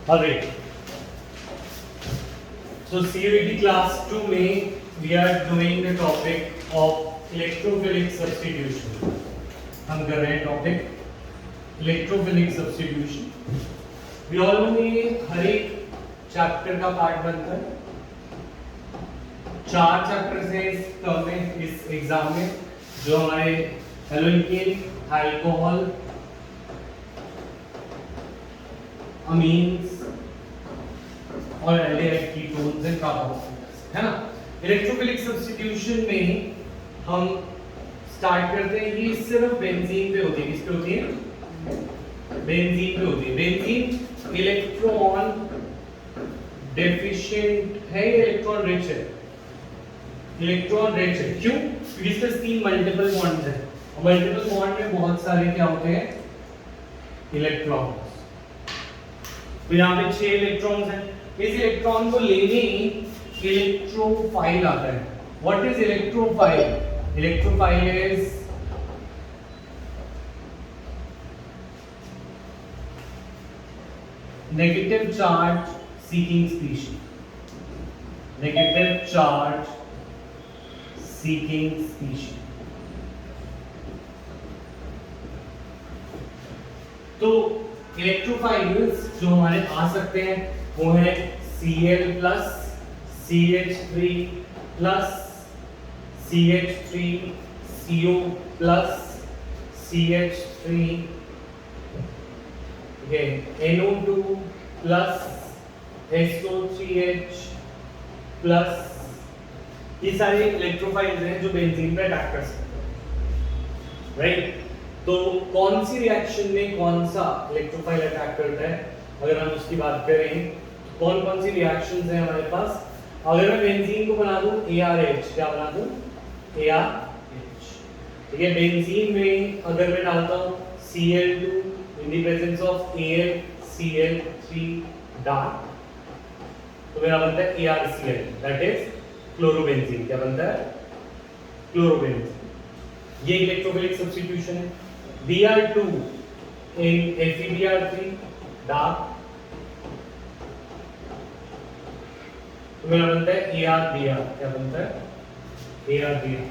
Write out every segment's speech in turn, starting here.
Alright. So CUET class 2 में we are doing the topic of electrophilic substitution. हम कर रहे हैं topic electrophilic substitution. We all know ये हर एक चैप्टर का पार्ट बनता है. 4 चैप्टर्स हैं इस टर्म में, इस एग्जाम में, जो हमारे एल्केन, अल्कोहल, अमीन्स और एल्डिहाइड कीटोन्स एंड कार्बोक्सिल्स, है ना. इलेक्ट्रोफिलिक सब्स्टिट्यूशन में हम स्टार्ट करते हैं. ये सिर्फ बेंजीन पे होती है. किस पे होती है? बेंजीन पे होती है. बेंजीन इलेक्ट्रॉन डेफिशिएंट है, इलेक्ट्रॉन रिच है. इलेक्ट्रॉन रिच है क्यों? क्योंकि इसमें 3 मल्टीपल बॉन्ड्स हैं. मल्टीपल बॉन्ड में बहुत सारे क्या होते हैं? इलेक्ट्रॉन्स. तो यहाँ पे 6 इलेक्ट्रॉन्स हैं. इस इलेक्ट्रॉन को लेने इलेक्ट्रोफाइल आता है. What is electrophile? Electrophile is negative charge seeking species. Negative charge seeking species. तो इलेक्ट्रोफाइल्स जो हमारे आ सकते हैं वो है Cl plus, CH3 plus, CH3, CO plus, CH3, NO2 plus, SO3H plus. ये सारे इलेक्ट्रोफाइल्स हैं जो बेंजीन पे अटैक कर सकते हैं, राइट. तो कौन सी रिएक्शन में कौन सा इलेक्ट्रोफाइल अटैक करता है, अगर हम उसकी बात करें तो कौन कौन सी रिएक्शंस हैं हमारे पास. अगर मैं बेंजीन को बना दूं ARH, क्या बना दूं? ARH. ठीक है. बेंजीन में अगर मैं डालता हूं Cl2 in the presence of AlCl3 dark, तो मेरा बनता है ArCl, दैट इज क्लोरोबेंजीन. क्या बनता है? क्लोरोबेंजीन. ये इलेक्ट्रोफिलिक सब्स्टिट्यूशन है. Br2 in FeBr3 डार्क, तो मेरा बनता है ArBr. क्या बनता है? ArBr,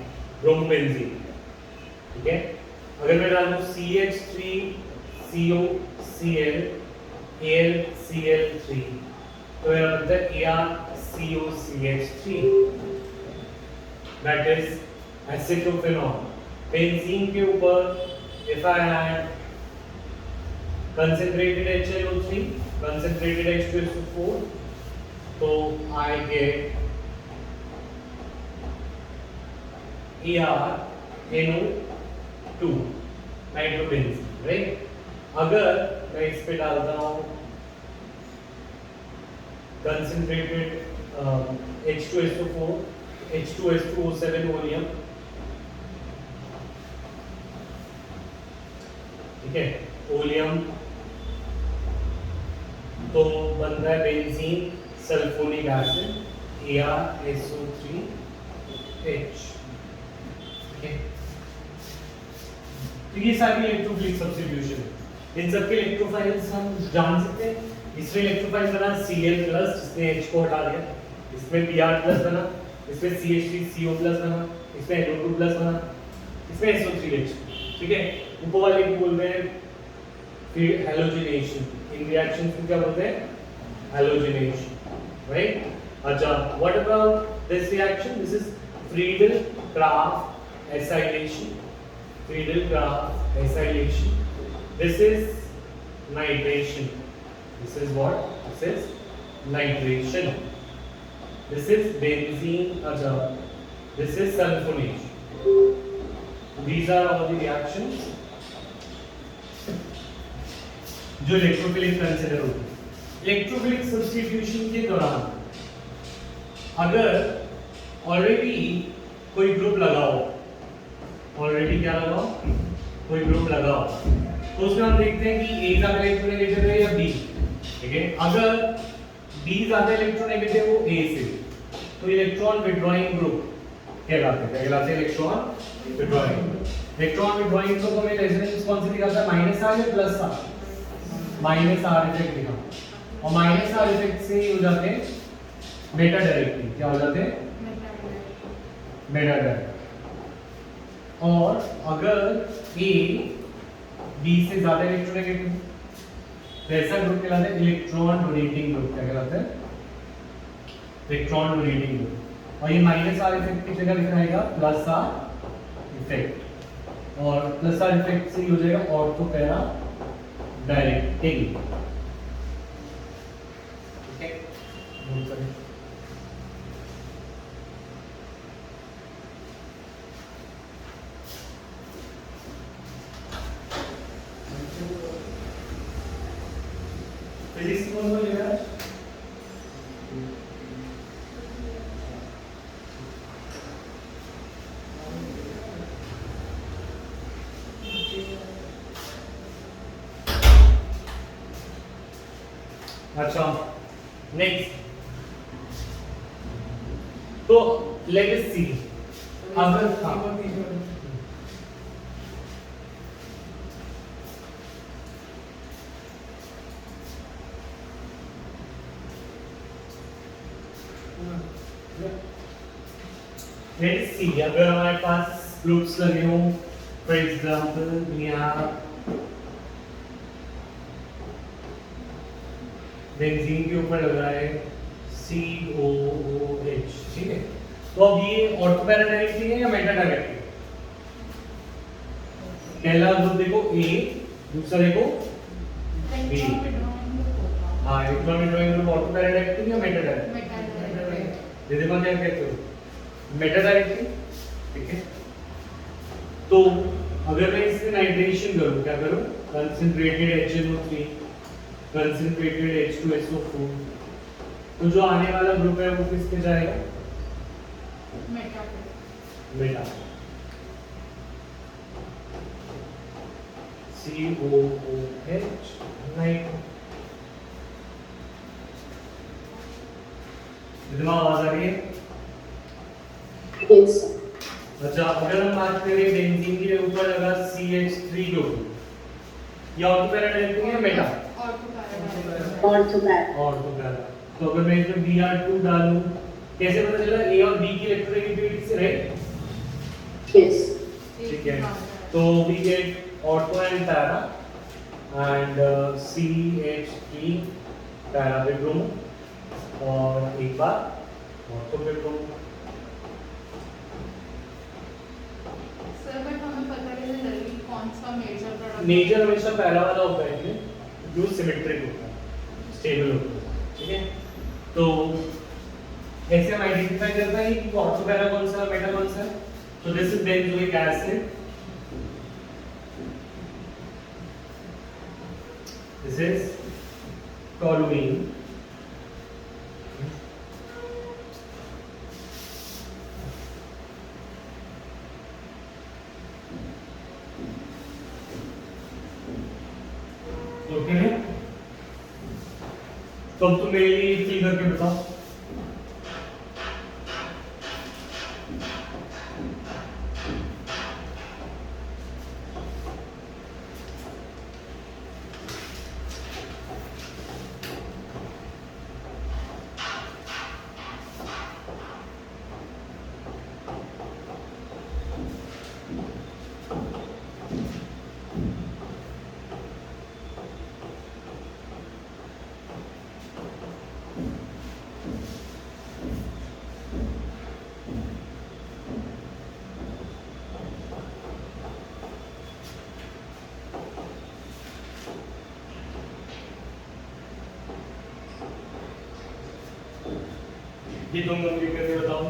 bromobenzene. ठीक है. अगर मैं डालूं CH3 COCl AlCl3, तो मेरा बनता है ArCOCH3, दैट इज एसिटोफेनॉल. बेंजीन के ऊपर if I add concentrated HNO3, concentrated H2SO4, तो I get ArNO2 nitrobenzene, right. अगर मैं इस पे डालता हूँ concentrated H2SO4, H2S2O7 ओलियम, ठीक है, ओलियम, तो बनता है बेंजीन सल्फोनिक एसिड ArSO3H. ठीक है. तो ये सारी इलेक्ट्रोफिलिक सब्स्टिट्यूशन. इन सब के इलेक्ट्रोफाइल्स हम जान सकते हैं. इसमें इलेक्ट्रोफाइल बना Cl प्लस, जिसने H को हटा दिया. इसमें Br प्लस बना, इसमें CH3 CO प्लस बना, इसमें NO2 प्लस बना, इसमें SO3H. ठीक है. ऊपर वाले को बोल रहे हैं फिर हैलोजिनेशन. इन रिएक्शंस को क्या बोलते हैं? Halogenation, right. अच्छा, what about this reaction? This is Friedel Crafts acylation. Friedel Crafts acylation. This is nitration. This is what? This is nitration. This is benzene. अच्छा, this is sulphonation. These are all the reactions जो electrophilic consider होती है. Electrophilic substitution के दौरान अगर already कोई group लगाओ, already क्या लगाओ? कोई ग्रुप लगाओ, तो उसमें हम देखते हैं कि A ज्यादा इलेक्ट्रोनेगेटिव है या B. ठीक है. अगर B ज्यादा इलेक्ट्रोनेगेटिव हो A से, तो इलेक्ट्रॉन विड्रॉइंग ग्रुप कहलाते हैं. Electron withdrawing. Electron withdrawing group हमें रेजोनेंस कौन सी दिखाता है? -R या +R? -R इफेक्ट दिखा. और माइनस आर इफेक्ट से हो जाते हैं मेटा डायरेक्टली, क्या हो जाते हैं मेटा डायरेक्ट। और अगर ए बी से ज्यादा इलेक्ट्रोनेगेटिव तो ऐसा ग्रुप कहलाता है इलेक्ट्रॉन डोनेटिंग ग्रुप। क्या कहलाता है? Electron donating group. और ये माइनस आर इफेक्ट की जगह लिखाएगा प्लस आर इफेक्ट, और प्लस आर इफेक्ट से हो जाएगा ऑर्थो पैरा डायरेक्टिंग। फिजिक्स कौन बोल रहा है? अच्छा नेक्स्ट, तो लेट अस सी अगर लेट अस सी अगर हमारे पास ग्रुप्स लगे हों, फॉर एग्जांपल यहाँ बेंजीन के ऊपर लग रहा है COOH, ठीक है। तो अब ये ऑर्थो पैरा डायरेक्टली है या मेटा डायरेक्टली? पहला ग्रुप देखो A, दूसरा देखो B। हाँ, electron withdrawing group ortho para directly या मेटा डायरेक्टली? ये देखो क्या कहते हो, मेटा डायरेक्टली, ठीक है। तो अगर मैं इसमें नाइट्रेशन करूं, क्या करूं? कंसंट्रेटेड HNO3, कंसंट्रेटेड H2SO4, तो जो आने वाला ग्रुप है वो किसके जाएगा? मेटा। COOH nitro. इतना आवाज आ रही है? Yes. अच्छा, अगर हम बात करें बेंजीन के ऊपर लगा CH3 के ऊपर, ये ऑर्थो पैरा डायरेक्टली है मेटा? Ortho para. तो अगर मैं इसमें Br2 डालूं, कैसे पता चला? A और B की इलेक्ट्रोनेगेटिविटी से, राइट? Yes. ठीक है, तो we get ortho and para and CH3 para पे ब्रोमो और एक बार ऑर्थो पे ब्रोमो। सर बट हमें पता कैसे चलेगा कौन सा मेजर प्रोडक्ट? मेजर हमेशा पैरा वाला होता है जो सिमेट्रिक होता है, स्टेबल होता है, ठीक है। तो ऐसे हम आइडेंटिफाई करते हैं कि ऑर्थो पैरा कौन सा, मेटा कौन सा है। तो this is benzoic acid, this is toluene, okay है। तो अब तुम मेरे लिए फिल करके बताओ। ये तुम कंप्लीट करके बताओ।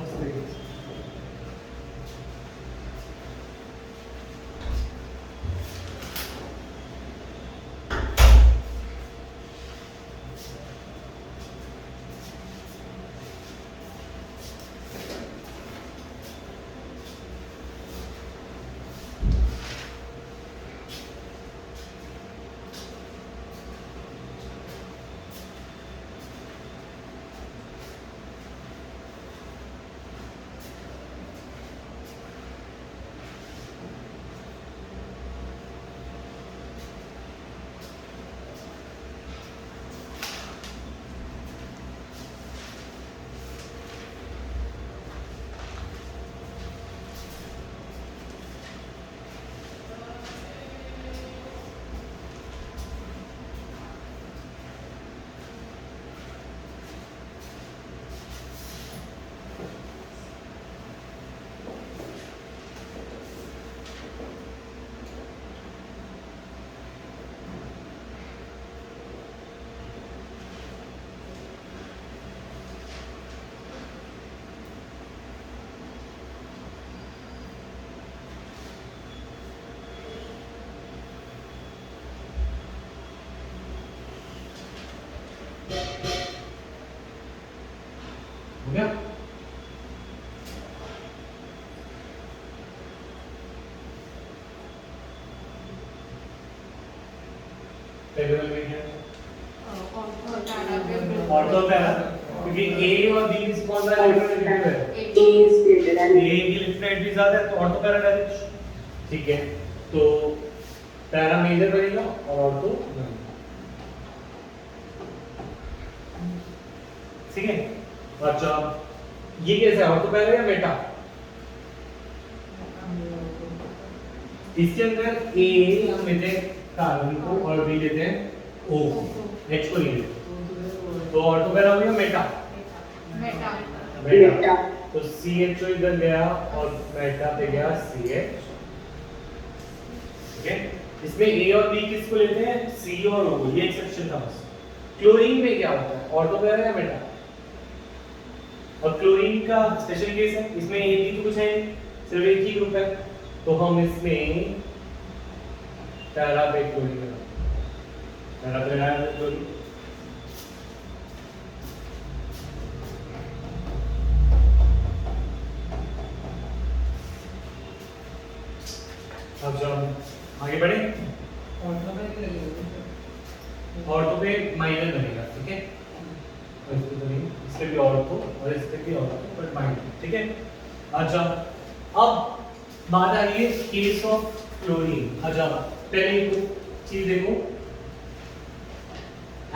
हो गया? टेबल में क्या है? ऑर्थो पैरा, क्योंकि ए और बी किस कौन सा इलेक्ट्रोनेगेटिव है? A is greater than ए की इलेक्ट्रोनेगेटिविटी ज्यादा है तो ऑर्थो पैरा डायरेक्शन, ठीक है? तो पैरा मेजर बनेगा और ऑर्थो माइनर, ठीक है? अच्छा, ये कैसा है, ऑर्थो पैरा या मेटा? इसके अंदर ए हम लेते हैं कार्बन को और बी लेते हैं ओ, एच को नहीं लेते, तो ऑर्थो पैरा हो गया मेटा, मेटा Meta. तो CHO इधर गया और मेटा पे गया CH, ठीक है? इसमें A और B किसको लेते हैं? C और O, ये एक्सेप्शन था बस। क्लोरीन में क्या होता है, ऑर्थो पैरा या मेटा? और क्लोरीन का स्पेशल केस है, इसमें A B तो कुछ है नहीं, सिर्फ एक ही ग्रुप है, तो हम इसमें पैरा पे क्लोरीन लगाते हैं, पैरा पे लगाया क्लोरीन। अब जब हम आगे बढ़े, ऑर्थो पे माइनर बनेगा, ठीक है? और इस पे भी ऑर्थो और इस पे भी ऑर्थो बट माइनर, ठीक है? अच्छा, अब बात आ रही है केस ऑफ क्लोरीन। अच्छा, पहले एक चीज देखो,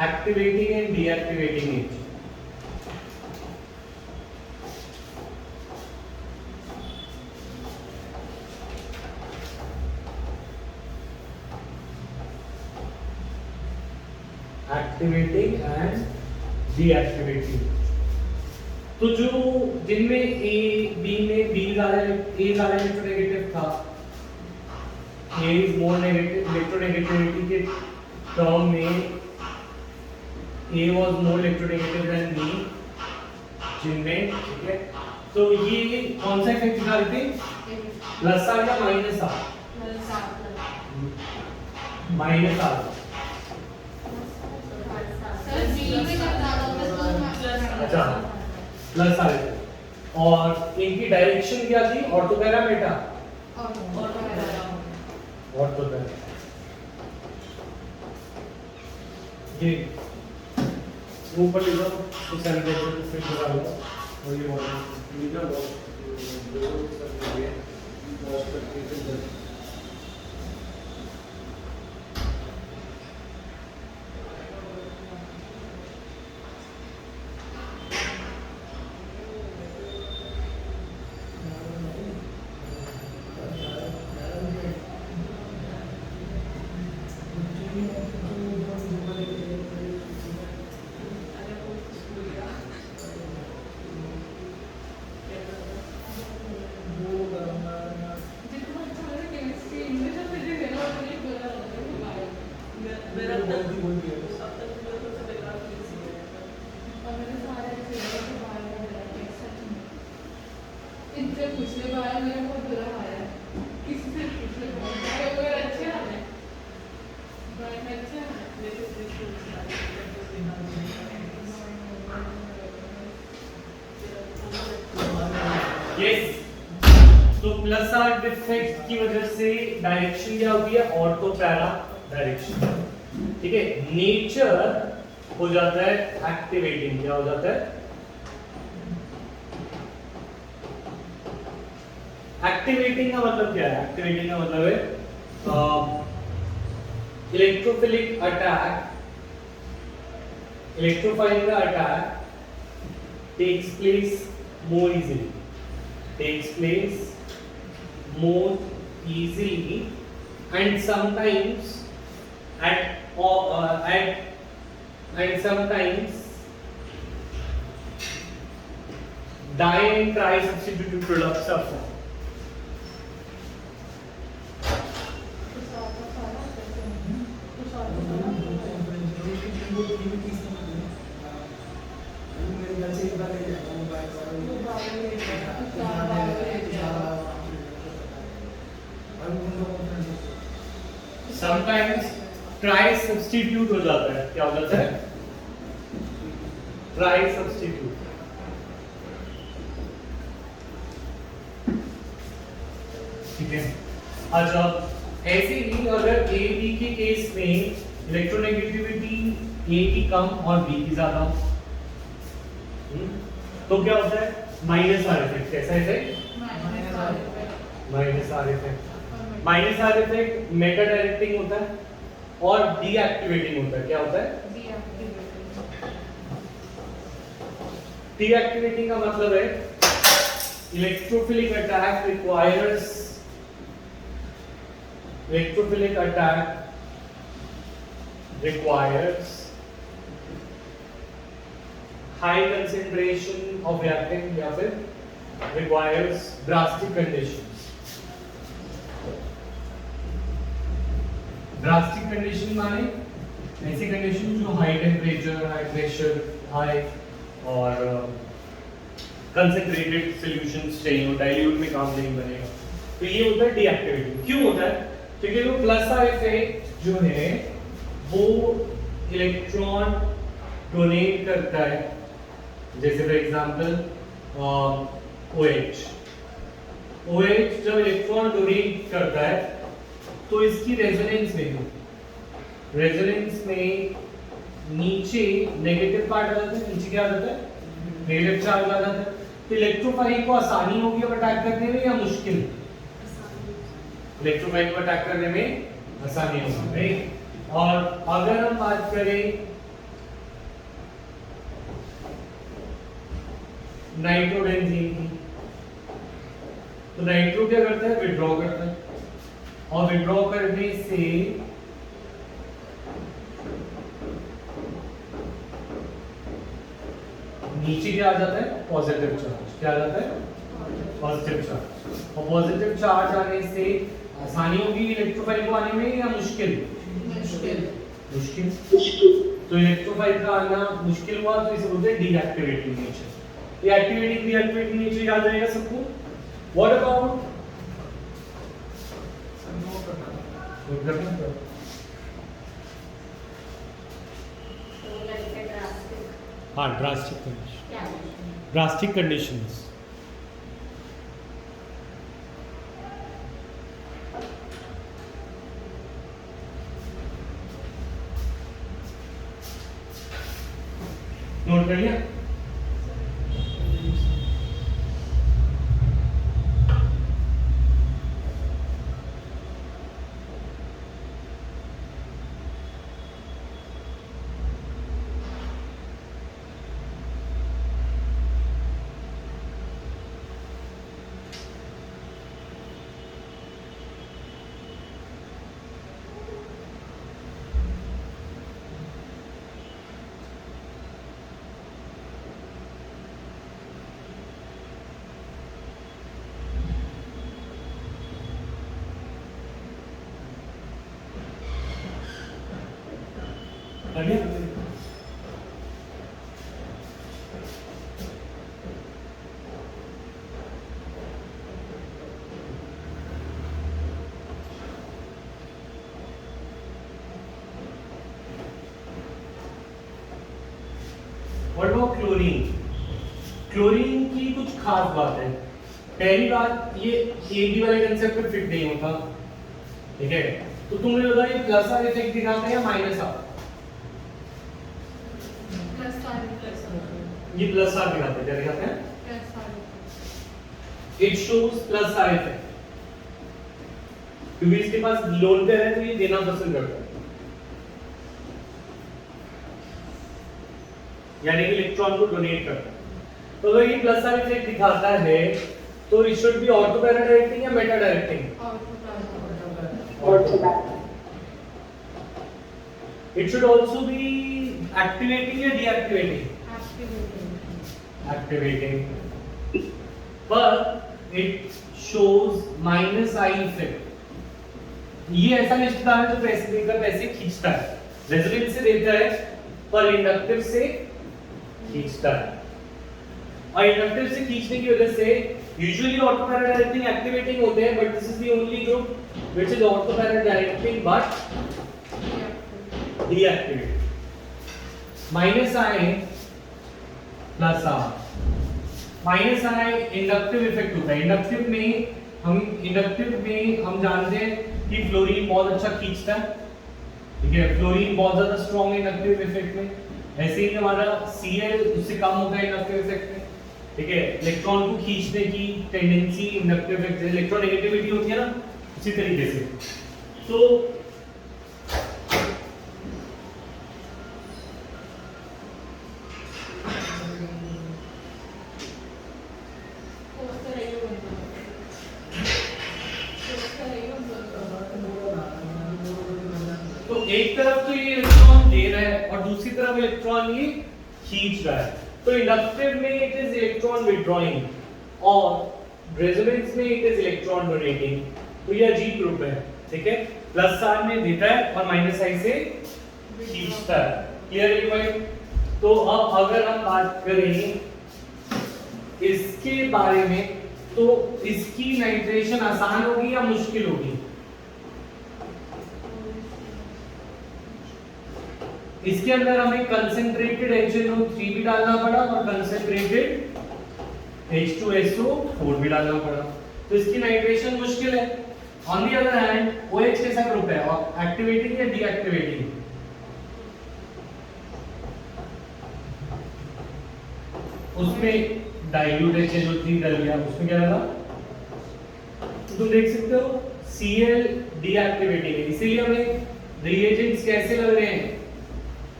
activating and deactivating agent. Activating and deactivating, तो जो जिनमें ए बी में बी ज्यादा इलेक्ट्रोनेगेटिव था, A is more negative, electronegativity के टर्म में A was more electronegative than B, जिनमें, ठीक है? तो ये कौन सा इफेक्ट दिखा रहे थे, प्लस आर या minus R? Minus R. Sir B में जब ज्यादा होता है तो अच्छा, प्लस आ रहे थे और इनकी डायरेक्शन क्या थी, ortho para Meta? Ortho para. ये ऊपर लिखो तो सैनिटाइजर फिर लगा लो और ये वाटर लीटर इनसे पिछले बार मेरा बहुत बुरा हाल है, किसी से पिछले बार मेरे अच्छे हाल है, ड्राइंग में अच्छे हाल है। यस, तो प्लस आर डिफेक्ट की वजह से डायरेक्शन क्या होती है, ऑर्थो पैरा डायरेक्शन, ठीक है? नेचर हो जाता है एक्टिवेटिंग, क्या हो जाता है, एक्टिवेटिंग का मतलब क्या है, एक्टिवेटिंग का मतलब है इलेक्ट्रोफिलिक अटैक, इलेक्ट्रोफाइल का attack takes place more easily, takes place more easily and sometimes and sometimes di and tri substituted products are formed. Sometimes try substitute हो जाता है, क्या हो जाता है, ट्राई सब्स्टिट्यूट, ठीक है। अच्छा, ऐसे ही अगर ए बी के केस में इलेक्ट्रोनेगेटिविटी ए की कम और बी की ज्यादा, तो क्या होता है? Minus R effect. कैसा effect? Minus R effect. Minus R effect meta directing होता है और डीएक्टिवेटिंग होता है। क्या होता है? डीएक्टिवेटिंग का मतलब है electrophilic attack requires high concentration of reactant या फिर requires drastic conditions। drastic condition माने ऐसी कंडीशन जो high temperature, high pressure, high और कंसंट्रेटेड सॉल्यूशंस चाहिए हो, डाइल्यूट में काम नहीं बनेगा, तो ये होता है डीएक्टिवेटिंग। क्यों होता है? क्योंकि वो प्लस आर इफेक्ट जो है वो इलेक्ट्रॉन डोनेट करता है, जैसे फॉर एग्जांपल OH जब इलेक्ट्रॉन डोनेट करता है तो इसकी रेजोनेंस में नीचे नेगेटिव पार्ट आ जाता है। नीचे क्या आ जाता है? नेगेटिव चार्ज आ जाता है। तो इलेक्ट्रोफाइल को आसानी होगी अब अटैक करने में या मुश्किल? इलेक्ट्रोफाइल को अटैक करने में आसानी होगी, राइट। और अगर हम बात करें नाइट्रोबेंजीन की, तो नाइट्रो क्या करता है? विड्रॉ करता है, और विड्रॉ करने से नीचे क्या आ जाता है? Positive charge. क्या आ जाता है? Positive charge. और पॉजिटिव चार्ज आने से आसानी होगी इलेक्ट्रोफाइल को आने में या मुश्किल? मुश्किल। तो इलेक्ट्रोफाइल का आना मुश्किल हुआ तो इसे बोलते हैं डीएक्टिवेटिंग नेचर। ये एक्टिवेटिंग डीएक्टिवेटिंग नेचर याद रहेगा सबको। व्हाट अबाउट हाँ, ड्रास्टिक कंडीशंस। नोट कर लिया? कर लिया? What about chlorine? क्लोरीन की कुछ खास बात है। पहली बात, ये AB वाले कंसेप्ट पे फिट नहीं होता, ठीक है? तो तुमने बताया ये प्लस आर इफेक्ट दिखाता है या माइनस आर? ये प्लस आर दिखाता है। क्या दिखाता है? It shows plus are effect, क्योंकि इसके पास लोन पे है तो ये देना पसंद करता है, यानी कि इलेक्ट्रॉन को डोनेट करता है। तो अगर ये प्लस आर इफेक्ट दिखाता है तो it should be ortho para directing या meta directing? It should also be activating या डीएक्टिवेटिंग? एक्टिवेटिंग, पर it shows minus I effect. ये ऐसा रिश्तेदार है जो पैसे देकर पैसे खींचता है, रेजोनेंस से देता है पर इंडक्टिव से खींचता है, और इंडक्टिव से खींचने की वजह से usually ortho para directing activating होते हैं, but this is the only group which is ortho para directing but deactivating. Minus I plus R, minus I inductive effect होता है। इंडक्टिव में हम इंडक्टिव में हम जानते हैं कि फ्लोरीन बहुत अच्छा खींचता है, ठीक है, फ्लोरीन बहुत ज्यादा स्ट्रॉन्ग है इंडक्टिव इफेक्ट में। ऐसे ही हमारा Cl उससे कम होता है इंडक्टिव इफेक्ट में, ठीक है। इलेक्ट्रॉन को खींचने की टेंडेंसी इंडक्टिव इफेक्ट, इलेक्ट्रोनेगेटिविटी होती है ना, उसी तरीके से। तो एक तरफ तो ये इलेक्ट्रॉन दे रहा है और दूसरी तरफ इलेक्ट्रॉन ये खींच रहा है। तो इंडक्टिव में इट इज इलेक्ट्रॉन विथड्रॉइंग और रेजोनेंस में इट इज इलेक्ट्रॉन डोनेटिंग। तो ये अजीब ग्रुप है, ठीक है, प्लस चार्ज में देता है और माइनस साइन से खींचता है। क्लियर है भाई? तो अब अगर हम बात करें इसके बारे में, तो इसकी नाइट्रेशन आसान होगी या मुश्किल होगी? इसके अंदर हमें कंसंट्रेटेड HNO3 भी डालना पड़ा और कंसंट्रेटेड H2SO4 भी डालना पड़ा, तो इसकी नाइट्रेशन मुश्किल है। On the other hand OH कैसा ग्रुप है, और एक्टिवेटिंग या डीएक्टिवेटिंग? उसमें डाइल्यूट HNO3 डल गया, उसमें क्या लगा? तुम देख सकते हो Cl डीएक्टिवेटिंग है, इसीलिए हमें रिएजेंट्स कैसे लग रहे हैं?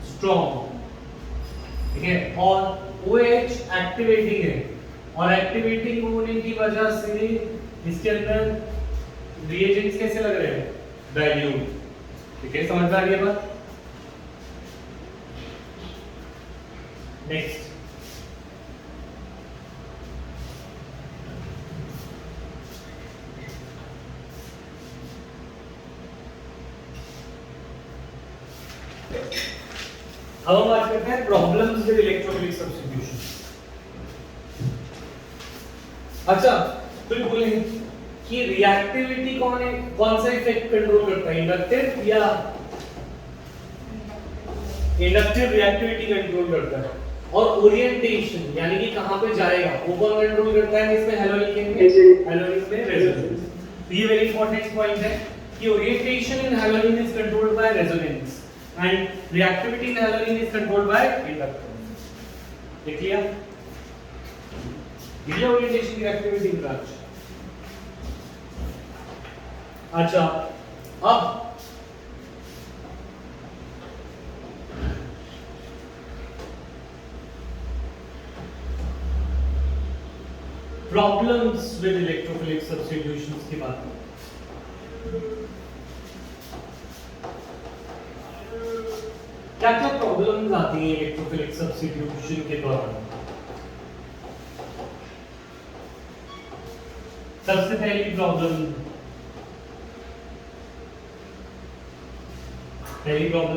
स्ट्रॉन्ग, ठीक है। और OH एक्टिवेटिंग है, और एक्टिवेटिंग होने की वजह से इसके अंदर रिएजेंट्स कैसे लग रहे हैं? डाइल्यूट, ठीक है। समझ में आ रही है बात? नेक्स्ट, अब हम बात करते हैं प्रॉब्लम्स विद इलेक्ट्रोफिलिक सब्स्टिट्यूशन। अच्छा, तो ये बोलेंगे कि रिएक्टिविटी कौन सा इफेक्ट कंट्रोल करता है, इंडक्टिव या इंडक्टिव रिएक्टिविटी कंट्रोल करता है, और ओरिएंटेशन यानी कि कहां पे जाएगा वो कौन कंट्रोल करता है? इसमें हैलोनिक में रेजोनेंस। तो ये वेरी इंपॉर्टेंट पॉइंट है कि orientation in haloarene is controlled by resonance and reactivity in halogen is controlled by inductance. देख लिया? ये ओरिएंटेशन रिएक्टिविटी की ब्रांच। अच्छा, अब प्रॉब्लम्स विद इलेक्ट्रोफिलिक सब्स्टिट्यूशंस की बात करें। क्या क्या प्रॉब्लम्स आती हैं इलेक्ट्रोफिलिक सब्स्टिट्यूशन के दौरान? सबसे पहली प्रॉब्लम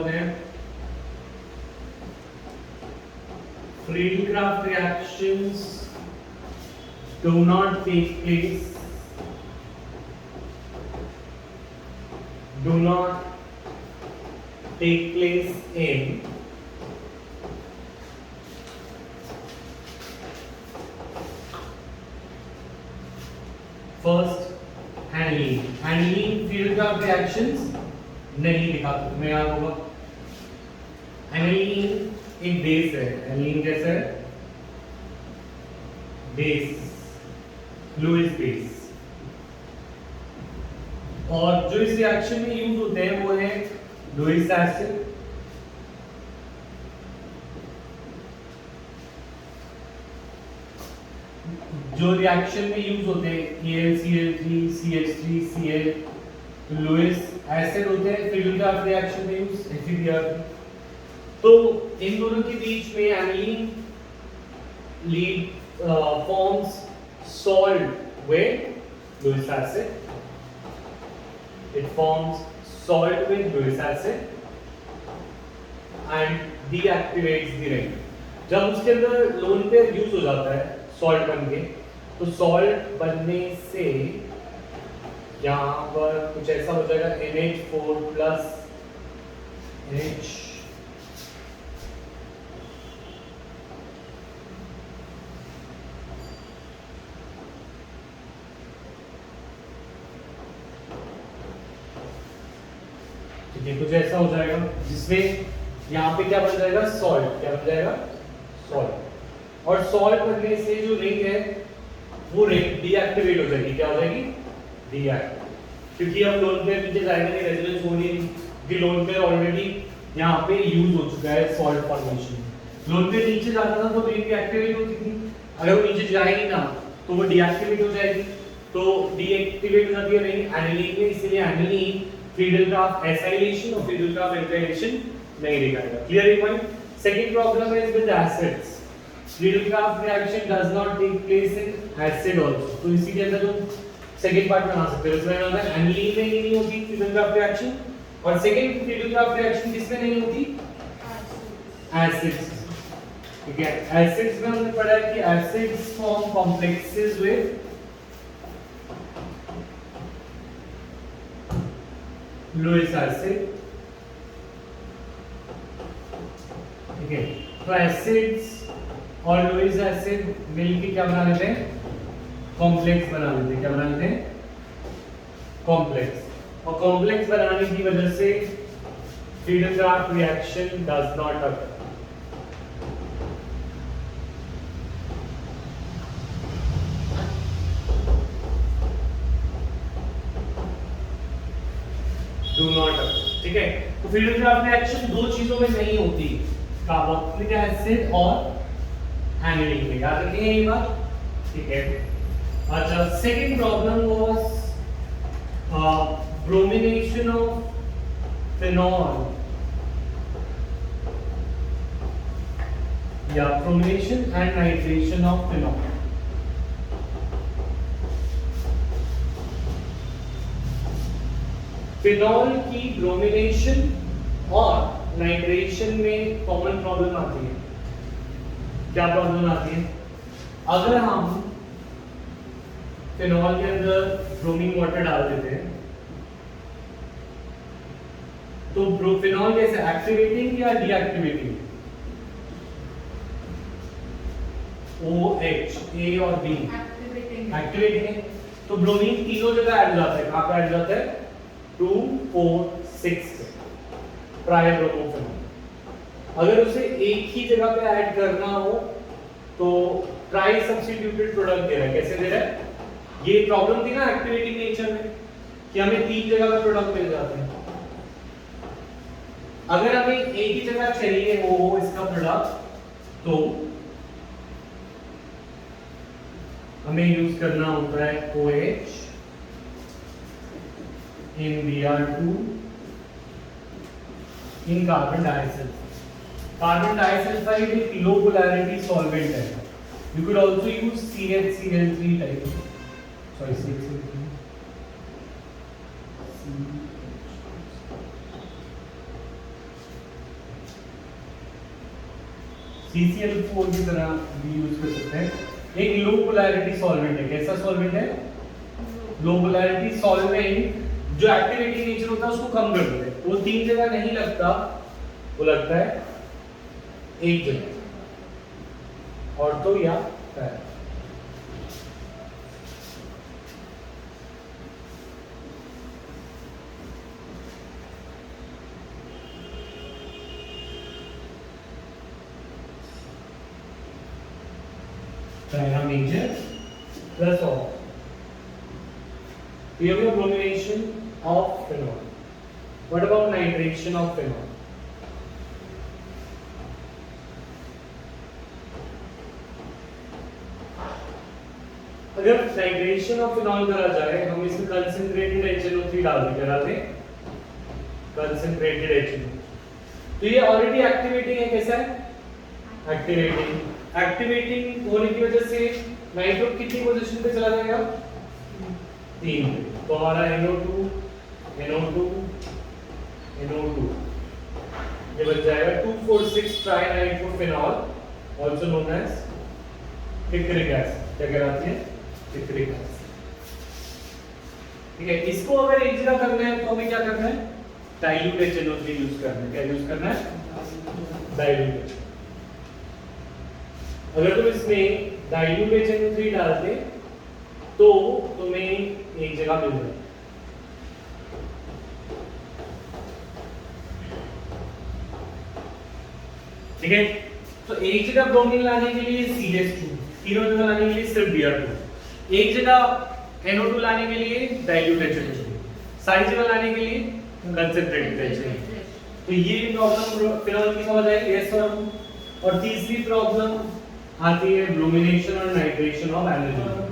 है Friedel-Crafts reactions do not take place in first aniline Friedel-Crafts reactions नहीं दिखा, तुम्हें याद होगा aniline एक बेस है। aniline कैसा है? Base, Lewis base. और जो इस रिएक्शन में यूज होते हैं वो है लुईस एसिड, जो रिएक्शन में यूज होते हैं AlCl3 CH3 Cl, Lewis acid होते हैं फ्रीडल-क्राफ्ट रिएक्शन में यूज FeBr। तो इन दोनों के बीच में aniline lead forms salt with Lewis acid, it forms salt with lewis acid and deactivates the ring। जब उसके अंदर लोन पेयर यूज हो जाता है सॉल्ट बन के, तो सॉल्ट बनने से यहाँ पर कुछ ऐसा हो जाएगा NH4 प्लस NH ये कुछ ऐसा हो जाएगा जिसमें यहाँ पे क्या बन जाएगा, सॉल्ट। क्या बन जाएगा, सॉल्ट। और सॉल्ट बनने से जो रिंग है वो रिंग डीएक्टिवेट हो जाएगी। क्या हो जाएगी, डीएक्टिवेट, क्योंकि अब लोन पेयर नीचे जाएगा नहीं, रेजोनेंस हो नहीं रही, क्योंकि लोन पेयर ऑलरेडी यहाँ पे यूज हो चुका है सॉल्ट फॉर्मेशन। लोन पेयर नीचे जाता था तो रिंग डीएक्टिवेट होती थी, अगर वो नीचे जाएगी ना तो वो डीएक्टिवेट हो जाएगी, तो डीएक्टिवेट हो जाती है रिंग एनिलीन में, इसलिए एनिलीन फ्रीडलक्राफ्ट एसाइलेशन और फ्रीडलक्राफ्ट एल्काइलेशन नहीं दिखाएगा। क्लियर है point. Second problem is with acids. Friedel Crafts reaction does not take place in acid also, तो इसी के अंदर तुम सेकंड पार्ट बना सकते हो। इसमें होता है एनिलीन में ही नहीं होती फ्रीडलक्राफ्ट रिएक्शन, और सेकंड फ्रीडलक्राफ्ट रिएक्शन किसमें नहीं होती, एसिड्स। ठीक है, एसिड्स में हमने पढ़ा है कि acids form complexes with Lewis acid. ठीक है, तो एसिड्स और लुईस एसिड मिलके क्या बना लेते हैं, कॉम्प्लेक्स बना लेते हैं। क्या बना लेते हैं, कॉम्प्लेक्स। और कॉम्प्लेक्स बनाने की वजह से Friedel Crafts reaction does not occur. Do not occur. ठीक है, तो फ्रीडलक्राफ्ट रिएक्शन दो चीजों में नहीं होती, कार्बोक्सिलिक एसिड और एनिलीन में। याद रखेंगे ये बात। ठीक है, अच्छा, second problem was bromination of phenol या bromination and nitration of phenol. Phenol की ब्रोमिनेशन और नाइट्रेशन में कॉमन प्रॉब्लम आती है। क्या प्रॉब्लम आती है, अगर हम फिनॉल के अंदर ब्रोमीन वाटर डाल देते हैं तो फिनॉल कैसे, एक्टिवेटिंग या डीएक्टिवेटिंग, OH, A और B एक्टिवेटिंग है, तो ब्रोमीन तीनों जगह ऐड हो जाता है। कहां पे ऐड हो जाता है, 2, 4, 6 पे, ट्राई ब्रोमोफिनॉल। अगर उसे एक ही जगह पे ऐड करना हो तो ट्राई सब्स्टिट्यूटेड प्रोडक्ट दे रहा है। कैसे दे रहा है, ये प्रॉब्लम थी ना एक्टिवेटिंग नेचर में कि हमें तीन जगह पे प्रोडक्ट मिल जाते हैं। अगर हमें एक ही जगह चाहिए हो इसका प्रोडक्ट तो हमें यूज करना होता है OH in Br2 in carbon disulfide. Carbon disulfide एक low polarity solvent है. You could also use CHCl3 type. Sorry, CHCl3. CCl4 की तरह भी यूज कर सकते हैं। एक लो पोलैरिटी सॉल्वेंट है। कैसा सॉल्वेंट है, लो पोलैरिटी सॉल्वेंट जो एक्टिविटी नेचर होता है उसको कम कर देते हैं। वो तीन जगह नहीं लगता, वो लगता है एक जगह, और तो या para. Para major plus off. We have a bromination of phenol. What about nitration of phenol? अगर नाइट्रेशन ऑफ फिनॉल करा जाए, हम इसमें कंसंट्रेटेड HNO3 डाल दें। क्या डाल दें, कंसंट्रेटेड HNO। तो ये ऑलरेडी एक्टिवेटिंग है। कैसा है, एक्टिवेटिंग। एक्टिवेटिंग होने की वजह से नाइट्रो कितनी पोजीशन पे चला जाएगा, 3 पे। तो हमारा NO2 NO2 NO2 ये बन जाएगा 2,4,6 trinitrophenol, also known as picric acid. क्या कहलाती है, पिक्रिक एसिड। ठीक है, इसको अगर एक जगह करना है तो हमें क्या करना है, डाइल्यूट HNO3 यूज करना है। क्या यूज करना है, डाइल्यूट। अगर तुम इसमें डाइल्यूट HNO3 डालते तो तुम्हें एक जगह मिल जाए। ठीक है। तो एक जगह ब्रोमीन लाने के लिए CH2, तीनों जगह लाने के लिए सिर्फ Br2, एक जगह NO2 लाने के लिए डाइल्यूट HCl, सारी जगह लाने के लिए कंसंट्रेटेड HCl। तो ये प्रॉब्लम फिनोल की समझ आई, यस और तीसरी प्रॉब्लम आती है ब्रोमिनेशन और नाइट्रेशन ऑफ एनिलीन।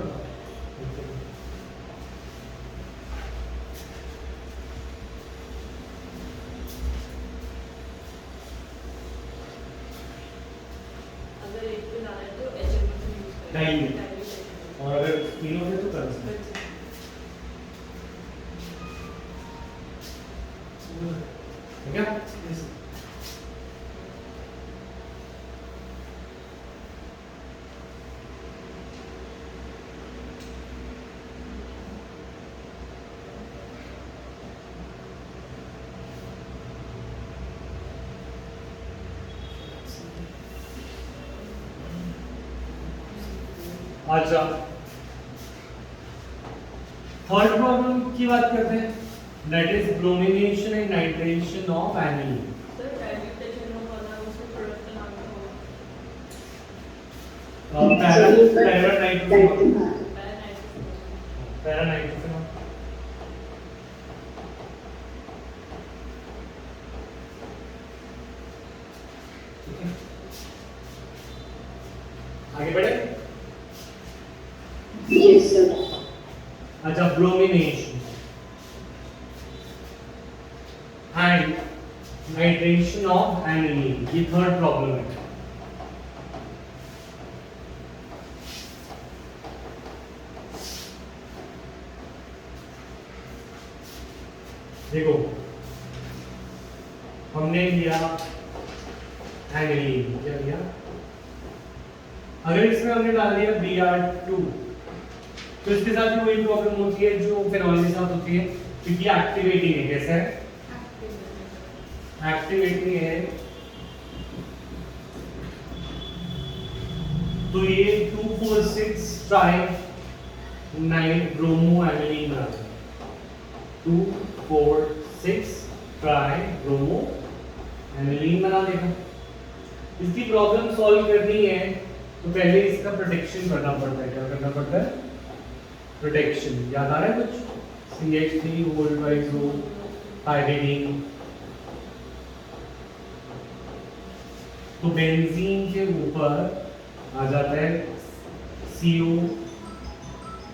अगर एक पे लाना है तो HMO यूज करें, डाइल्यूट, और अगर तीनों है तो कंसंट्रेटेड। ठीक है। अच्छा, थर्ड प्रॉब्लम की बात करते हैं, that is bromination and nitration of aniline. Sir dilute HMO वाला उसका प्रोडक्ट का नाम क्या होगा? पैरानाइट्रोफेनॉल। आगे बढ़े। Yes, sir. अच्छा, bromination and nitration of aniline, ये थर्ड प्रॉब्लम है। देखो, हमने लिया एनिलीन, क्या लिया? अगर इसमें हमने डाल दिया Br2, तो इसके साथ भी वही प्रॉब्लम होती है जो फिनॉल के साथ होती है, क्योंकि एक्टिवेटिंग है। कैसा है? एक्टिवेटिंग है। तो ये 2,4,6 ट्राई 9 ब्रोमो एनिलीन बना देगा। 2,4,6 ट्राई ब्रोमो एनिलीन बना देगा। इसकी प्रॉब्लम सॉल्व करनी है तो पहले इसका प्रोटेक्शन करना पड़ता है। क्या करना पड़ता है? प्रोटेक्शन। याद आ रहा है कुछ? CH3 होल्ड बाय जो पाइरिडीन। तो बेंजीन के ऊपर आ जाता है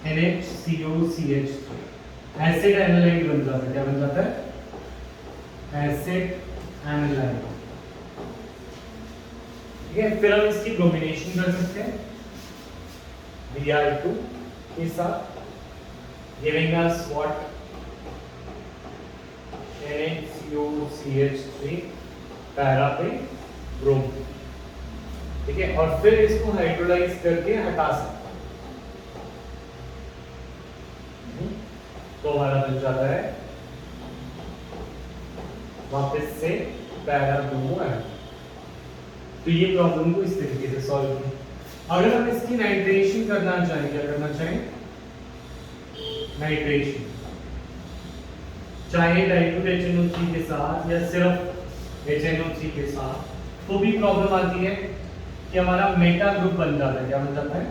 NHCOCH3, एसिड एनालाइड बन जाता है। क्या बन जाता है? Acid analyte. ठीक है, फिर हम इसकी ब्रोमिनेशन कर सकते हैं Br2 के साथ, giving us what? NHCOCH3 para पे ब्रोम। ठीक है, और फिर इसको हाइड्रोलाइज करके हटा सकते हैं। तो हमारा बन जाता है वापस से पैरा ब्रोमो एसिड। तो ये प्रॉब्लम को इस तरीके से सॉल्व करें। अगर हम इसकी नाइट्रेशन करना चाहें, क्या करना चाहें? नाइट्रेशन, चाहे डाइल्यूट HNO3 के साथ या सिर्फ HNO3 के साथ, तो भी प्रॉब्लम आती है कि हमारा मेटा ग्रुप बन जाता है। क्या बन जाता है?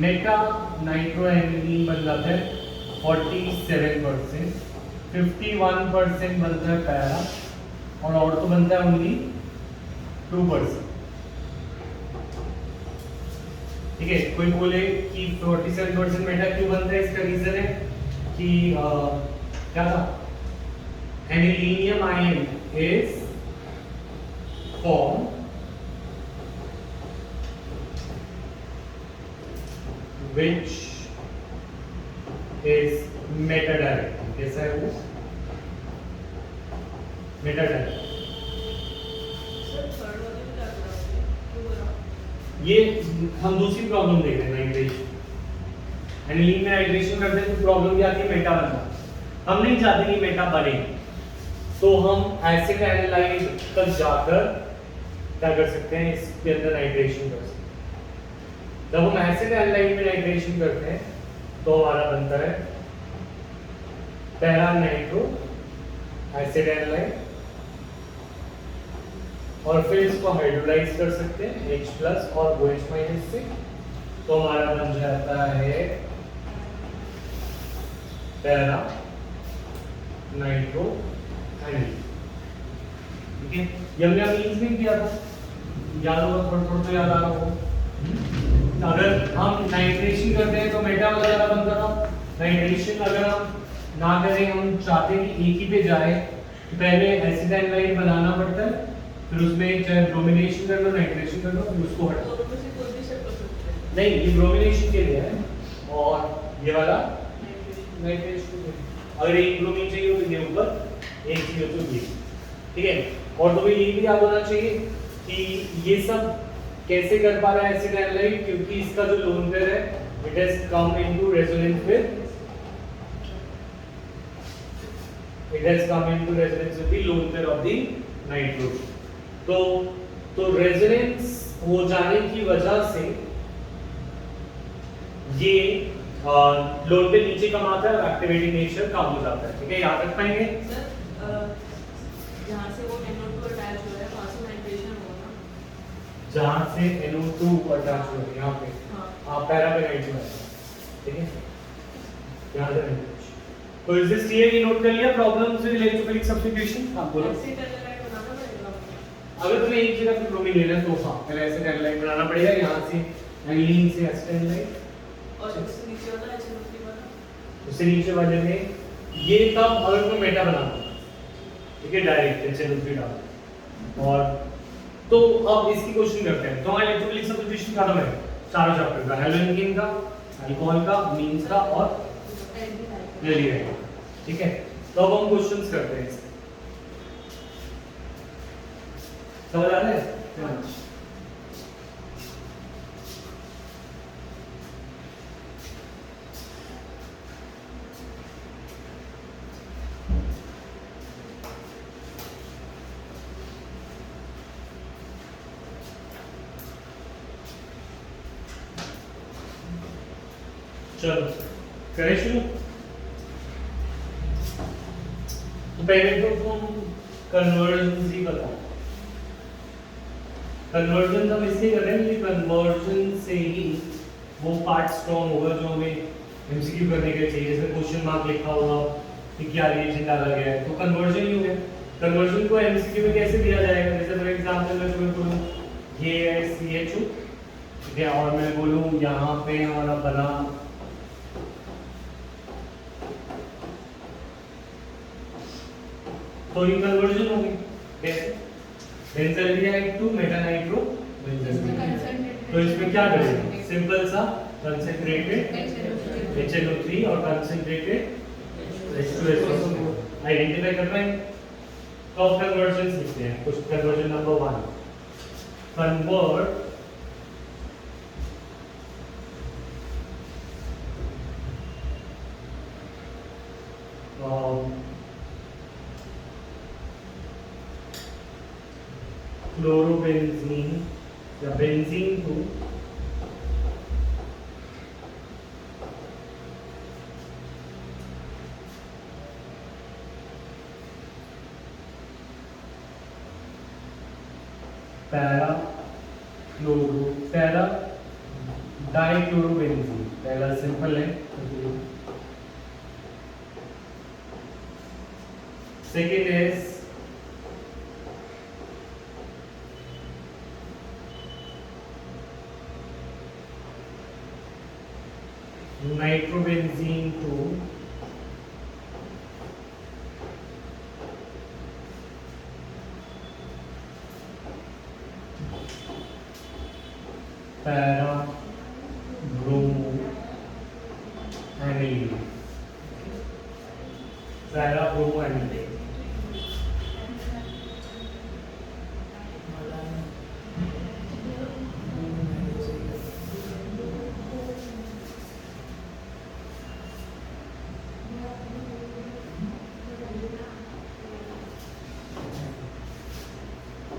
मेटा नाइट्रोएनिलीन बन जाता है 47%, 51% बनता है पैरा, और तो बनता है ओनली 2%। ठीक है, कोई बोले कि 47% मेटा क्यों बनता है? इसका रीजन है कि क्या था? Anilinium ion is form which is meta direct। कैसा है वो? Meta direct. सर थर्ड वाले में क्या करा आपने? क्यों करा? ये हम दूसरी प्रॉब्लम देख रहे हैं, नाइट्रेशन। एनिलीन में नाइट्रेशन करते हैं तो प्रॉब्लम क्या आती है? मेटा बनना। हम नहीं चाहते कि मेटा बने, तो हम एसिड एनालाइड तक जाकर क्या कर सकते हैं? इसके अंदर नाइट्रेशन कर सकते हैं। जब हम एसिड एनालाइड में नाइट्रेशन करते हैं तो हमारा बनता है पैरा नाइट्रो एसिड एनालाइड और फिर इसको हाइड्रोलाइज कर सकते हैं H प्लस और OH माइनस से, तो हमारा बन जाता है पैरा नाइट्रो एनिलीन। ठीक है, ये हमने अमीन्स में किया था, याद होगा, थोड़ा थोड़ा तो याद आ रहा होगा। अगर हम नाइट्रेशन करते हैं तो मेटा वगैरह बनता था। नाइट्रेशन अगर हम ना करें, हम चाहते हैं कि एक ही पे जाए, तो पहले एसिड एनालाइड बनाना पड़ता है, फिर उसमें चाहे ब्रोमिनेशन कर लो, नाइट्रेशन कर लो, फिर उसको हटाओ। नहीं, ये ब्रोमिनेशन के लिए है और ये वाला नाइट्रेशन के लिए। अगर एक ब्रोमीन चाहिए तो ये ऊपर, एक चाहिए तो ये। ठीक है, और तुम्हें ये भी याद होना चाहिए कि ये सब कैसे कर पा रहा है एसिड एनालाइड, क्योंकि इसका जो लोन पेयर है it has come into resonance with the lone pair of the nitro। तो रेजोनेंस हो जाने की वजह से ये लोन पे नीचे कम आता है और एक्टिवेटिंग नेचर कम हो जाता है। ठीक है, याद रख पाएंगे सर, जहाँ से वो NO2 अटैच हो रहा है वहाँ से नाइट्रेशन होगा ना? जहां से NO2 अटैच हो रहा है यहाँ पे, हाँ। पैरा पे नाइट्रो है। ठीक है, यहाँ से नाइट्रो। तो इज दिस क्लियर? ये नोट कर लिया प्रॉब्लम्स विद इलेक्ट्रोफिलिक सब्स्टिट्यूशन। आप बोलो, एसिड एनालाइड बनाना पड़ेगा आपको। अगर तुम्हें एक जगह पे ब्रोमीन लेना है तो हाँ, पहले एसिड एनालाइड बनाना पड़ेगा, यहाँ से एनिलीन से एसिड एनालाइड, और उससे नीचे वाला HNO3 वाला, उससे नीचे वाले में ये तब अगर तुम्हें मेटा बनाना है, ठीक है, डायरेक्ट HNO3 डाल। और तो अब इसकी क्वेश्चन करते हैं। तो हमारा इलेक्ट्रोफिलिक सब्स्टिट्यूशन खत्म है चारों चैप्टर का, हेलोजन का, अल्कोहल का, मीन्स का और एल्डिहाइड। ठीक है, तो अब हम क्वेश्चंस करते हैं इसके। समझ आ रहा है? चलो करें शुरू। तो पहले तो तुम कन्वर्जन ही बताओ। कन्वर्जन हम इसलिए कर रहे हैं कि कन्वर्जन से ही वो पार्ट स्ट्रॉन्ग होगा जो हमें एमसीक्यू करने के लिए चाहिए। जैसे क्वेश्चन मार्क लिखा होगा कि क्या रिएक्शन डाला गया है, तो कन्वर्जन ही हो गया। कन्वर्जन को एमसीक्यू में कैसे दिया जाएगा? जैसे फॉर एग्जांपल मैं तुम्हें बोलूं ये है CHO, ठीक है, और मैं बोलूं यहाँ पे हमारा बना तो ये कन्वर्जन हो गई। कैसे? Benzaldehyde to meta nitro benzaldehyde. तो इसमें क्या करेंगे? सिंपल सा कंसंट्रेटेड HNO3 और कंसंट्रेटेड H2SO4 आइडेंटिफाई करना है। तो अब कन्वर्जन लिखते हैं। कुछ कन्वर्जन नंबर 1, कन्वर्ट क्लोरोबेंजीन या बेंजीन टू पैरा डाइक्लोरोबेंजीन। पहला सिंपल है, second is nitrobenzene to para bromo aniline. Para bromo aniline.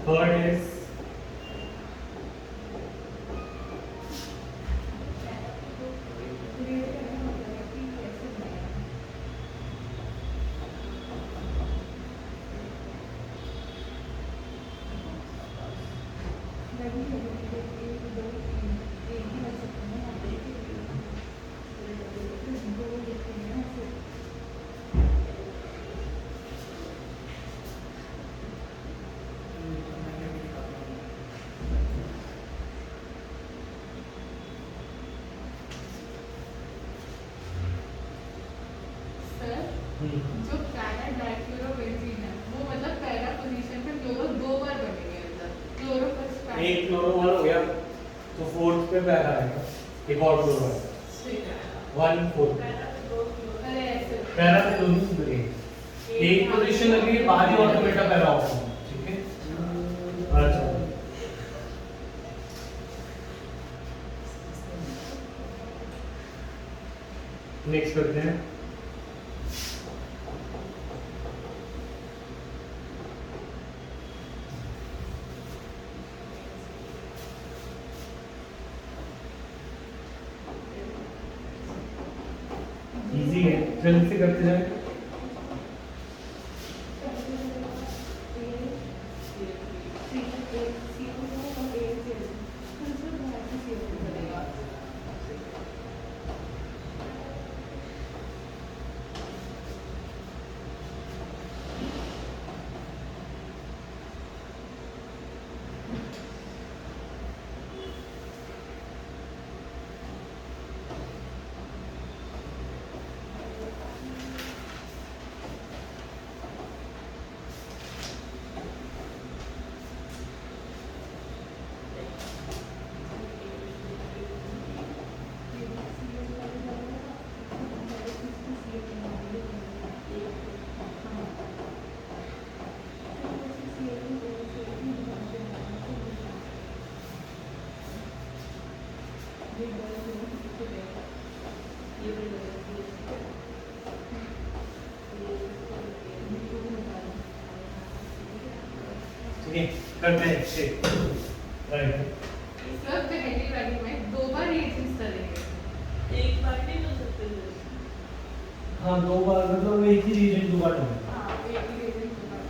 Third is sir जो पैरा डाइक्लोरोबेंजीन है वो मतलब पैरा पोजीशन पे क्लोरो 2 बार बनेंगे अंदर क्लोरो प्लस पैरा एक क्लोरो वन हो गया तो फोर्थ पे पैरा आएगा, एक और क्लोरो आएगा, ठीक है 1 4 अरे ऐसे पैरा पे दोनों जुड़े एक पोजीशन लगी है बाहर ही ऑटोमेटा पैरा ऑप्शन, ठीक है। अच्छा नेक्स्ट करते हैं। इजी है, जल्दी से करते जाएं। ठीक है, करते हैं ठीक राइट। सर पहली वाली में 2 बार रिएक्शंस करेंगे एक बार नहीं हो सकते थे। हाँ 2 बार मतलब एक ही रीजन 2 बार होगा। हाँ एक ही रिएक्शन 2 बार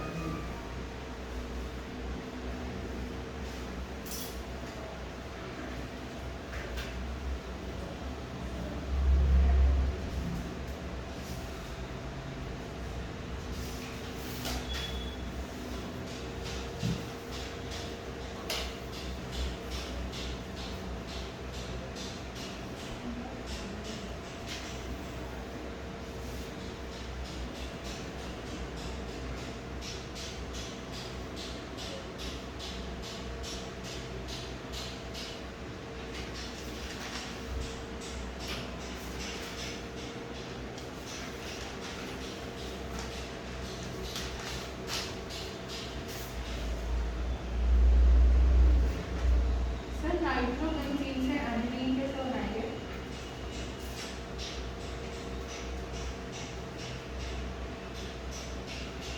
सर नाइट्रोबेंजीन से एनिलीन कैसे बनाएंगे?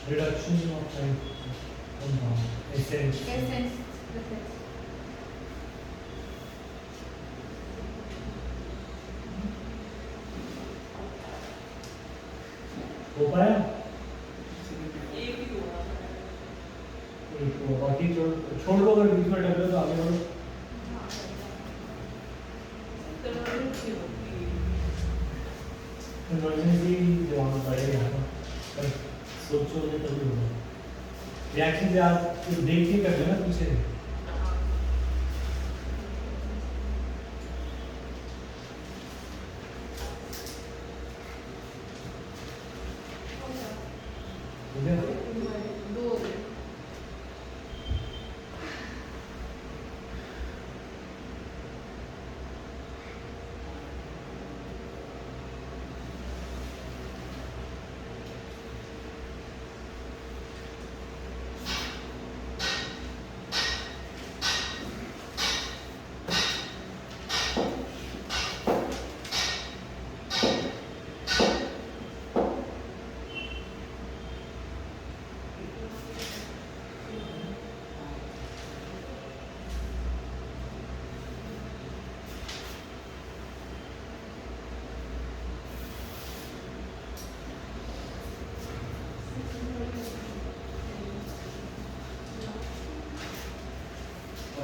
Reduction of compound essence essence हो पाया। एक ही हुआ। एक को बाकी छोड़ दो, अगर बीच में टकराए तो आगे बढ़ो। कन्वर्जन की होती है। इमरजेंसी जवाब पड़ेगा यहाँ पर, सोचोगे तभी होगा। रिएक्शन से आप देख के कर लेना पीछे। ठीक है, 2 हो गए।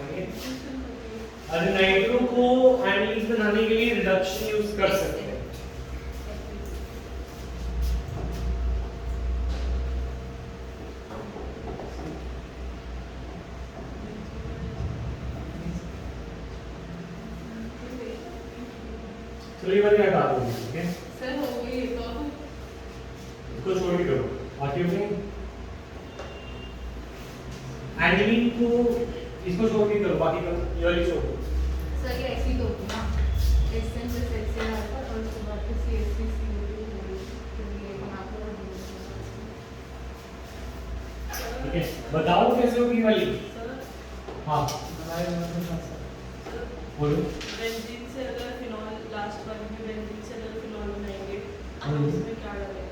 आगे अरे नाइट्रो को एनिलीन बनाने के लिए रिडक्शन यूज कर सकते हैं। चलो ये वाली हटा दो, ठीक है, सर हो गई तो इसको छोड़ के करो। बाकी उसमें एनिलीन को इसको छोड़ के करो, बाकी करो, ये वाली छोड़ दो। सर ये ऐसी तो होगी ना एसेंस से सेक्शन आता और उसके बाद फिर CH3 CO2 फिर ये यहाँ पर ठीक है, बताओ कैसे होगी ये वाली। सर हाँ बोलो। बेंजीन से अगर फिनॉल लास्ट वन में बेंजीन से अगर फिनॉल बनाएंगे तो उसमें क्या डालेंगे?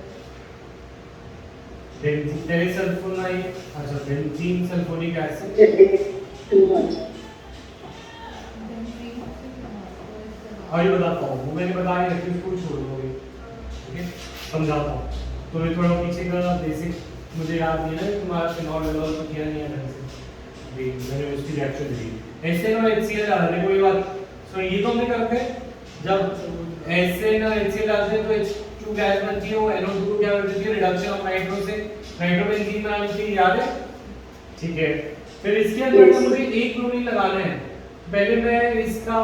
बेंजीन टेरेसल्फोनाइड, अच्छा benzene sulphonic acid, too much. और ये बताता हूँ, वो मैंने बताया है कि उसको छोड़ दोगे, ठीक है, समझाता हूँ। तो ये थोड़ा पीछे का बेसिक मुझे याद नहीं है ना, तुम्हारा फिनॉल विनॉल तो किया नहीं है ढंग से, मैंने उसकी रिएक्शन दी। ऐसे ना HCl डालने कोई बात, सो ये तो हमने करते हैं, जब ऐसे ना HCl डालते हैं तो H2 गैस बनती है, वो NO2 को क्या करती है, रिडक्शन ऑफ नाइट्रो से नाइट्रोबेंजीन बनाने के लिए, याद है, ठीक है। फिर इसके अंदर Yes. मुझे एक क्लोरीन लगाना है, पहले मैं इसका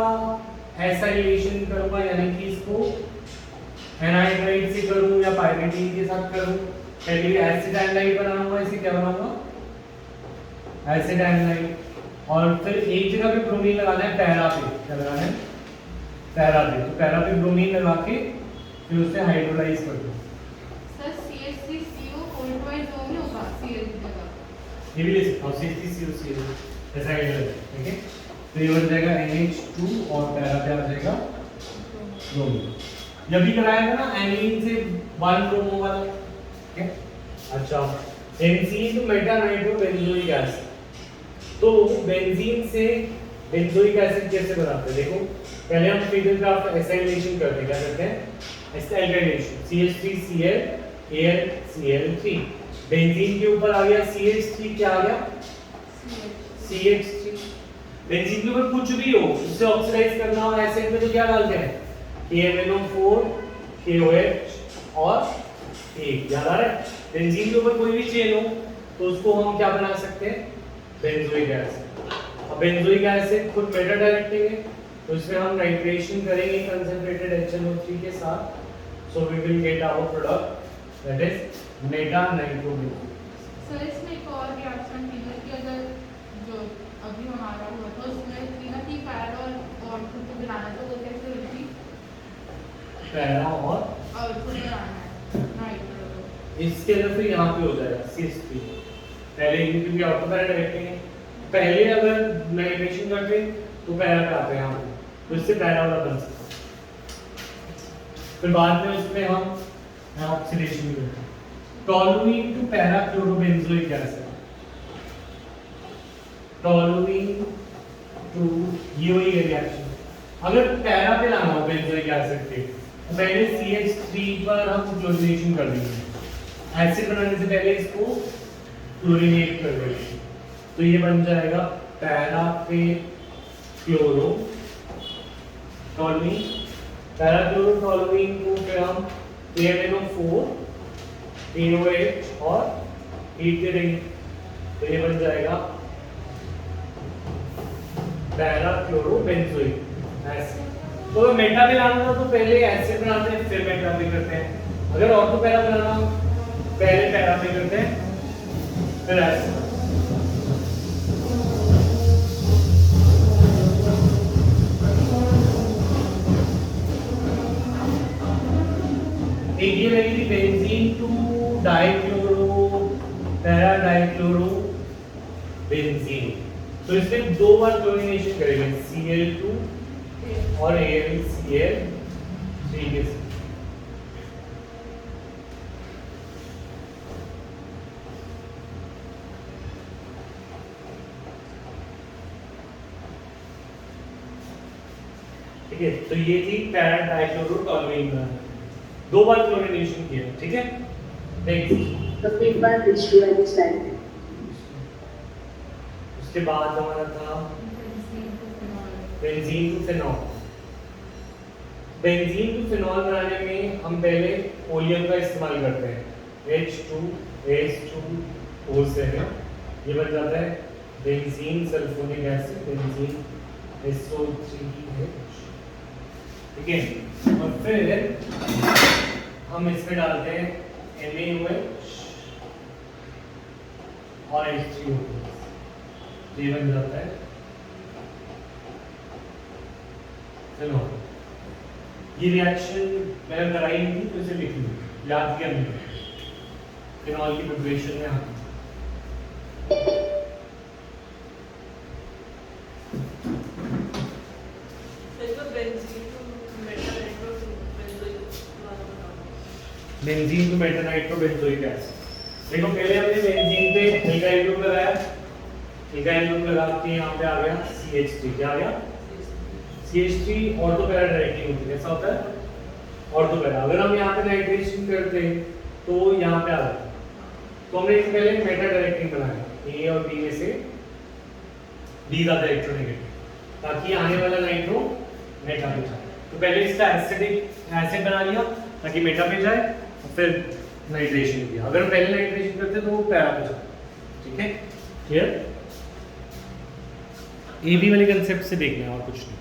एसाइलेशन करूंगा, यानी कि इसको एनाइड्राइड से करूं या पाइरिडीन के साथ करूं। पहले एसिड एनाइड बनाऊंगा, इसे क्या बनाऊंगा, एसिड एनाइड, और फिर एक जगह पे ब्रोमीन लगाना है, पैरा पे, क्या लगाना है, पैरा पे, तो पैरा पे ब्रोमीन लगा के फिर उसे हाइड्रोलाइज कर दो। सर CH3CO कोल्डवाइज होंगे होगा Cl की जगह ये भी ले सकता हूं, CH3COCl ऐसा ही है, ठीक है। तो ये बन जाएगा NH2 और पैरा पे आ जाएगा ब्रोमीन। जब भी कराया था ना एनिलीन से 1 ब्रोमो वाला, ठीक है। अच्छा बेंजीन तो मेटा नाइट्रो बेंजोइक एसिड, तो बेंजीन से बेंजोइक एसिड कैसे बनाते हैं, देखो पहले हम फ्रीडनक्राफ्ट एसाइलेशन करते हैं, क्या करते हैं, एसाइलेशन CH3Cl AlCl3, बेंजीन के ऊपर आ गया CH3, क्या आ गया CH3, बेंजीन के ऊपर कुछ भी हो उसे ऑक्सीडाइज करना हो एसिड में तो क्या डालते हैं, KMnO4 KOH और एक, याद आ रहा है, बेंजीन के ऊपर कोई भी चेन हो तो उसको हम क्या बना सकते हैं, बेंजोइक एसिड। अब बेंजोइक एसिड खुद मेटा डायरेक्टिव है, तो इसमें हम नाइट्रेशन करेंगे कंसंट्रेटेड HNO3 के साथ, so we will get our product that is meta nitrobenzene. Sir इसमें एक और रिएक्शन थी ना कि अगर जो अभी हमारा हुआ था उसमें थी ना कि पैरा और खुद को गिराना था, वो कैसे हुई थी, पैरा और खुद गिराना है नाइट्रो, इसके अंदर फिर यहाँ पे हो जाएगा CH3, पहले क्योंकि ऑटो पैरा डायरेक्टिंग है, पहले अगर नाइट्रेशन करते तो पैरा पे आते हैं यहाँ पे, तो इससे पैरा वाला बन सकता है। फिर बाद में उसमें हम ऑक्सीडेशन भी करते हैं, toluene to para chlorobenzoic acid, toluene to, ये वही है रिएक्शन। अगर पैरा पे लाना हो बेंजोइक एसिड पे तो पहले CH3 पर हम क्लोरीनेशन कर देंगे, एसिड बनाने से पहले इसको क्लोरीनेट कर देंगे, तो ये बन जाएगा पैरा पे chloro toluene, para chloro toluene को फिर हम KMnO4 KOH और हीट दे देंगे, तो ये बन जाएगा पैरा क्लोरो बेंजोइक एसिड। तो मेटा पे लाना था तो पहले एसिड बनाते हैं फिर मेटा पे करते हैं, अगर ऑटो पैरा बनाना हो पहले पैरा पे करते हैं फिर एसिड। एक ये रहेगी benzene to dichloro para dichloro benzene, तो इसमें 2 बार क्लोरीनेशन करेंगे Cl2 और AlCl3 के साथ। ठीक है, तो ये थी पैरा डाइक्लोरो टोलुइन, 2 बार क्लोरीनेशन किया, ठीक है। Next The feedback is to understand. उसके बाद हमारा था benzene to phenol. Benzene to phenol बनाने में हम पहले ओलियम का इस्तेमाल करते हैं, H2S2O7, ये बन जाता है benzene sulphonic acid, benzene SO3H, ठीक है। और फिर हम इसमें डालते हैं NaOH और H3O, ये बन जाता है फिनॉल। ये रिएक्शन मैंने कराई नहीं थी तो इसे लिख ली, याद किया नहीं, फिनॉल की प्रिपरेशन में आती है। Benzene to meta nitrobenzoic acid. देखो पहले हमने बेंजीन पे एल्काइल ग्रुप लगाया, एल्काइल ग्रुप लगा के यहाँ पे आ गया CH3, क्या आ गया CH3, ऑर्थो पैरा डायरेक्टली होती है, कैसा होता है ऑर्थो पैरा। अगर हम यहाँ पे नाइट्रेशन करते तो यहाँ पे आ जाता, तो हमने इससे पहले मेटा डायरेक्टिंग बनाया, A और B में से B ज्यादा इलेक्ट्रोनेगेटिव, ताकि आने वाला नाइट्रो मेटा पे जाए। तो पहले इसका एसिडिक एसिड बना लिया ताकि मेटा पे जाए, फिर नाइट्रेशन किया। अगर पहले नाइट्रेशन करते तो वो पैरा पे जाता, ठीक है, क्लियर। AB वाले कंसेप्ट से देखना है और कुछ नहीं।